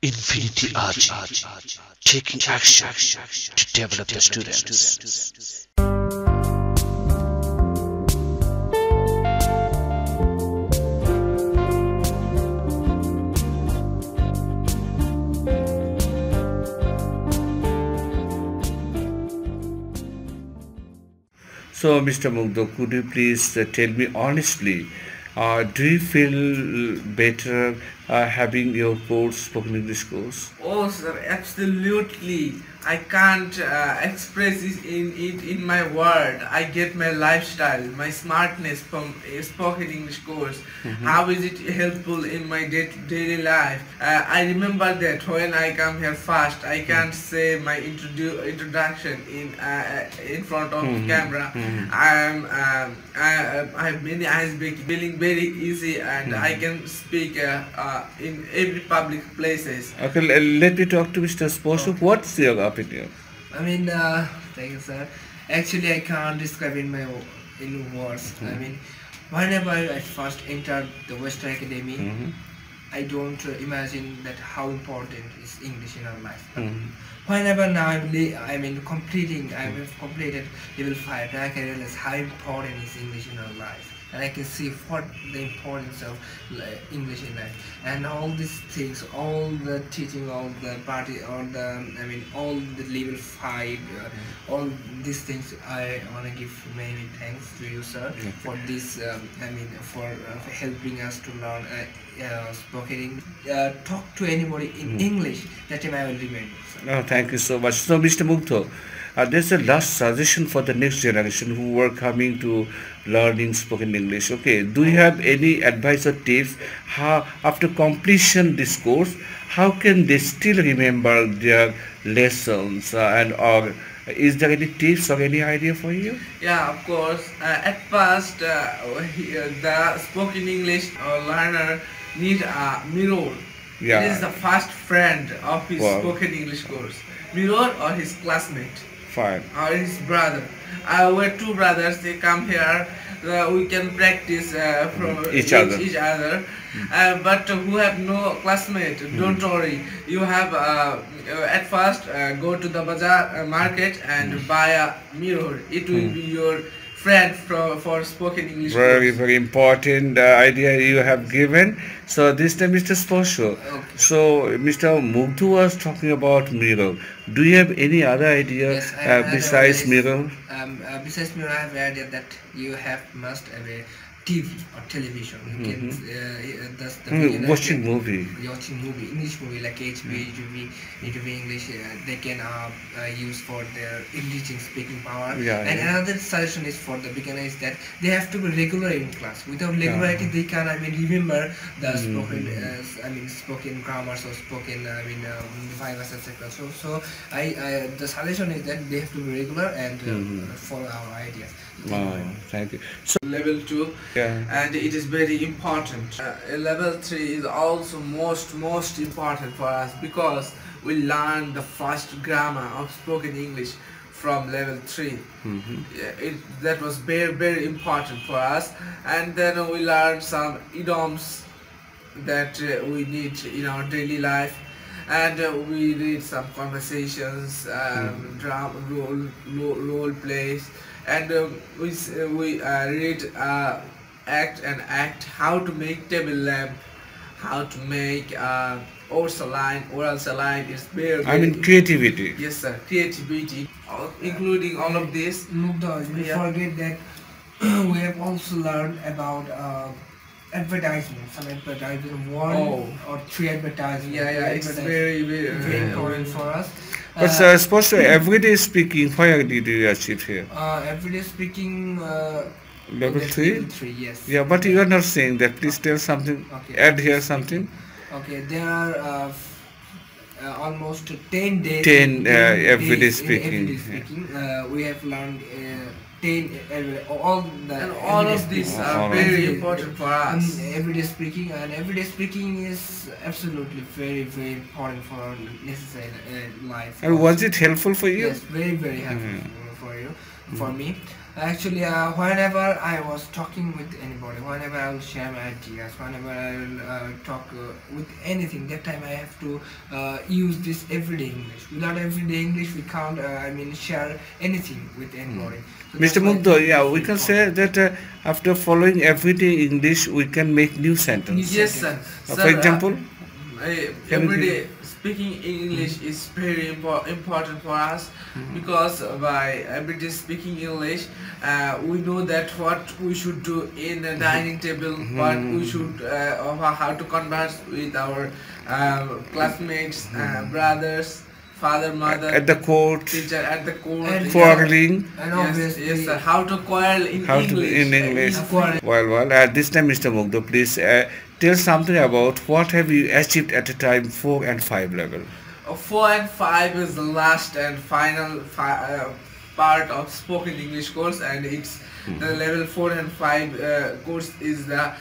Infinity RG, taking action to develop the students. So, Mr. Mugdho, could you please tell me honestly, do you feel better having your course, spoken English course? Oh, sir, absolutely. I can't express it in my word. I get my lifestyle, my smartness from a spoken English course. How is it helpful in my daily life? I remember that when I come here first, I can't say my introduction in front of camera. I have many eyes feeling very easy, and I can speak in every public places. Okay, let me talk to Mr. Sposho. What's your opinion? Thank you, sir. Actually, I can't describe in words. Whenever I first entered the Western Academy, I don't imagine that how important is English in our life. Whenever now I have completed level 5, I can realize how important is English in our life. And I can see what the importance of English in life, and all these things, all the teaching, all the party, all the level 5, all these things. I want to give many thanks to you, sir, for this. For helping us to learn spoken English. Talk to anybody in English. That time I will remember, sir. Oh, thank you so much. So, Mr. Mugdho, there's a last suggestion for the next generation who are coming to learning spoken English. Okay, do you have any advice or tips how after completion this course, how can they still remember their lessons or is there any tips or any idea for you? Yeah, of course. At first, the spoken English learner need a mirror. Yeah. It is the first friend of his spoken English course. Mirror or his classmate. Fine. Or his brother. We're two brothers. They come here. We can practice from each other. But who have no classmate, don't worry. You have at first go to the bazaar market and buy a mirror. It will be your friend for spoken English. Very important idea you have given. So this time, Mr. Sposho. Okay. So Mr. Mugdho was talking about mirror. Do you have any other idea besides mirror? Besides mirror, I have an idea that you must have a TV or television. You can that's the watching movie. Watching movie, English movie like HBO, YouTube English. They can use for their English speaking power. And another suggestion is for the beginner is that they have to be regular in class. Without regularity, they can remember the spoken grammars or spoken fibers, etc. So the suggestion is that they have to be regular and follow our ideas. Thank you. So level 2, and it is very important. Level 3 is also most important for us because we learn the first grammar of spoken English from level 3. That was very important for us, and then we learned some idioms that we need in our daily life, and we read some conversations, drama, role plays, and we read act how to make table lamp, how to make oral saline is very creativity. Yes, sir, creativity, including all of this. Mugdho, we forget that we have also learned about advertisements. Some advertisement, 1 or 3 advertisements. It's very important for us. But suppose everyday speaking, where did you achieve here? Everyday speaking. Level 3? Level 3, yes. Yeah, but you are not saying that. Please tell something. Okay. Add here something. Okay, there are almost 10 days. 10 everyday days speaking. We have learned 10 all of these are very important for us. Everyday speaking is absolutely very important for our necessary life. And was it helpful for you? Yes, very helpful for me. Actually, whenever I was talking with anybody, whenever I will share my ideas, whenever I will talk with anything, that time I have to use this everyday English. Without everyday English, we can't, share anything with anybody. So that's Mr. why Mugdha, it's yeah, very we can important. say that after following everyday English, we can make new sentence. Yes, sir. For example, can you Everyday speaking English is very important for us because by everyday speaking English, we know that what we should do in the dining table, what we should, or how to converse with our classmates, brothers, father, mother, at the court, teacher, at the court, And quarreling, And Yes, obviously, yes, sir. How to quarrel in how English? to in English. Quarrel. Well, at this time, Mr. Mugdha, please tell something about what have you achieved at the time 4 and 5 level. 4 and 5 is the last and final part of spoken English course, and it's the level 4 and 5 course is the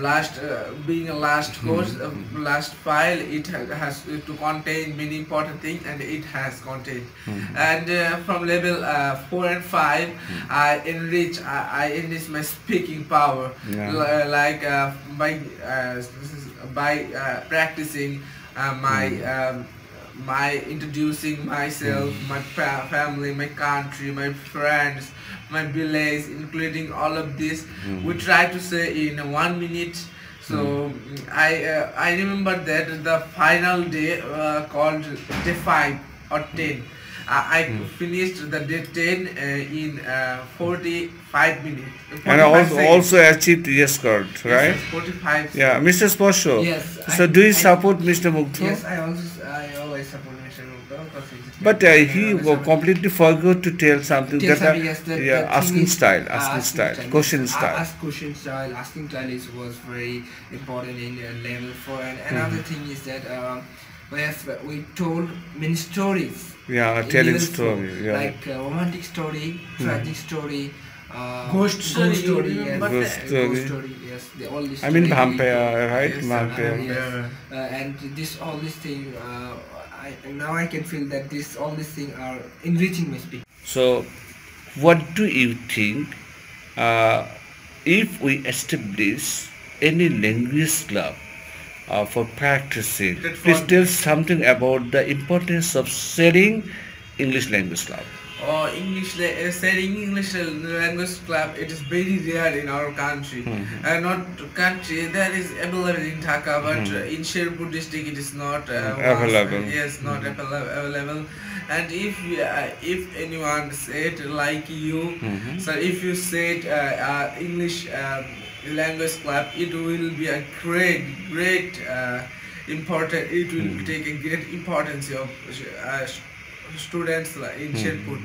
last being a last course, last file. It has to contain many important things, and it has contained. And from level 4 and 5, I enrich my speaking power, like by practicing my introducing myself, my family, my country, my friends, my village, including all of this. We try to say in 1 minute. So I remember that the final day called day 5 or 10. I finished the day 10 in 45 minutes. And 45 seconds. also achieved yes card, right? Yes, 45 Yeah, Mr. Sposho. Yes, So do you I- support Mr. Mugdha? yes, I always support Mr. Mugdha because he's But he completely forgot to tell something Yes, that, yes, the yeah, thing asking is, style, question style. Question style, asking style was very important in level 4. And another thing is that we told many stories. Yeah, in telling level 4, story. Yeah. like romantic story, tragic story, Ghost story, you yes, remember Ghost that? story. ghost story, yes, all these. I mean, stories we vampire, right? Yes, Vampire. vampire. and this all these things now I can feel that all these things are enriching my speech. So, what do you think if we establish any language club for practicing? That Please for- tell something about the importance of setting English language club. Or studying English language club, it is very rare in our country. Not country, that is available in Dhaka, but in Sherpur district it is not Available. Yes, not available. And if anyone said like you, so if you said English language club, it will be a great important. It will take a great importance of students in Sherpur.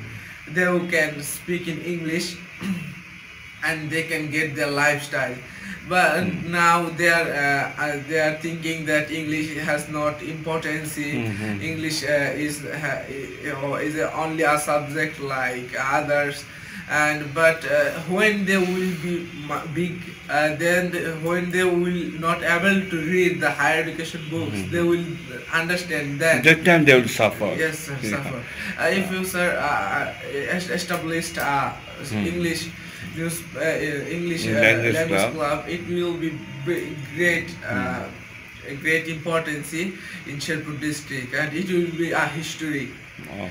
They who can speak in English and they can get their lifestyle. But now they are thinking that English has not importance. English is only a subject like others. And but when they will be big, then when they will not able to read the higher education books, they will understand that. That time they will suffer. Yes, sir, Yeah. suffer. If you, sir, established English Language language club. club, it will be great, a great importance in Sherpur district, and it will be a history. Oh,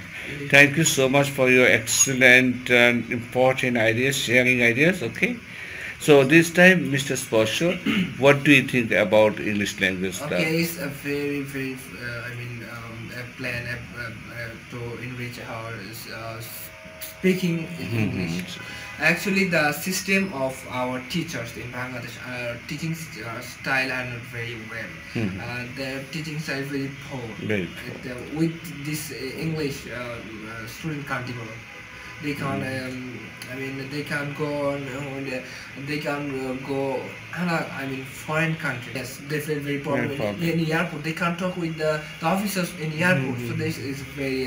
thank you so much for your excellent and important ideas, sharing ideas. Okay, so this time, Mr. Sposho, what do you think about English language club? Okay, it's a very a plan to enrich our speaking English. Actually, the system of our teachers in Bangladesh, teaching style are not very well. Their teaching style is very poor. Very With this English, student can't develop. They can't. They can't go on. They can't go. Foreign country. Yes, they feel very problem in the airport. They can't talk with the officers in the airport. So this is very.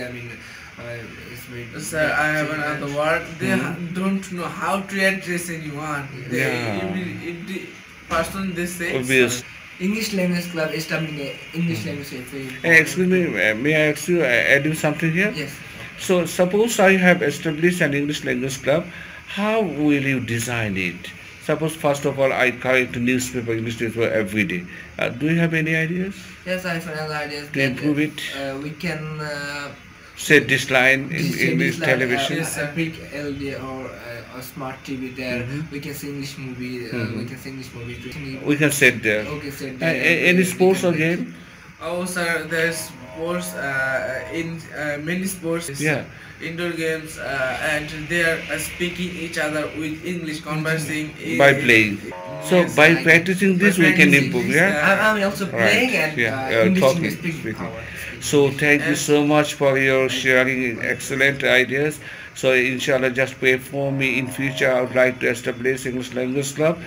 It's very. Sir, I have another word. They don't know how to address anyone. If the person they say. Obvious. English language club establishing English language is very important. Excuse me, may I ask you, add you something here? Yes. So suppose I have established an English language club. how will you design it? Suppose first of all I correct newspaper, English newspaper every day. Do you have any ideas Yes, I have another idea to that improve it? we can Set this line in just English like, television. a big LD or a smart TV there. We can see English movie. We can see English movie. We can set there. Okay, set Any we sports or can- game? Oh, sir, there's sports in many sports. Yeah. Indoor games, and they are speaking each other with English, conversing By playing. So Yes, by like- practicing this by we can practicing improve, this, yeah? I'm also Right, playing and yeah, English talking, speaking speaking. power. So thank you so much for your sharing excellent ideas. So inshallah just pray for me in future. I would like to establish English Language Club.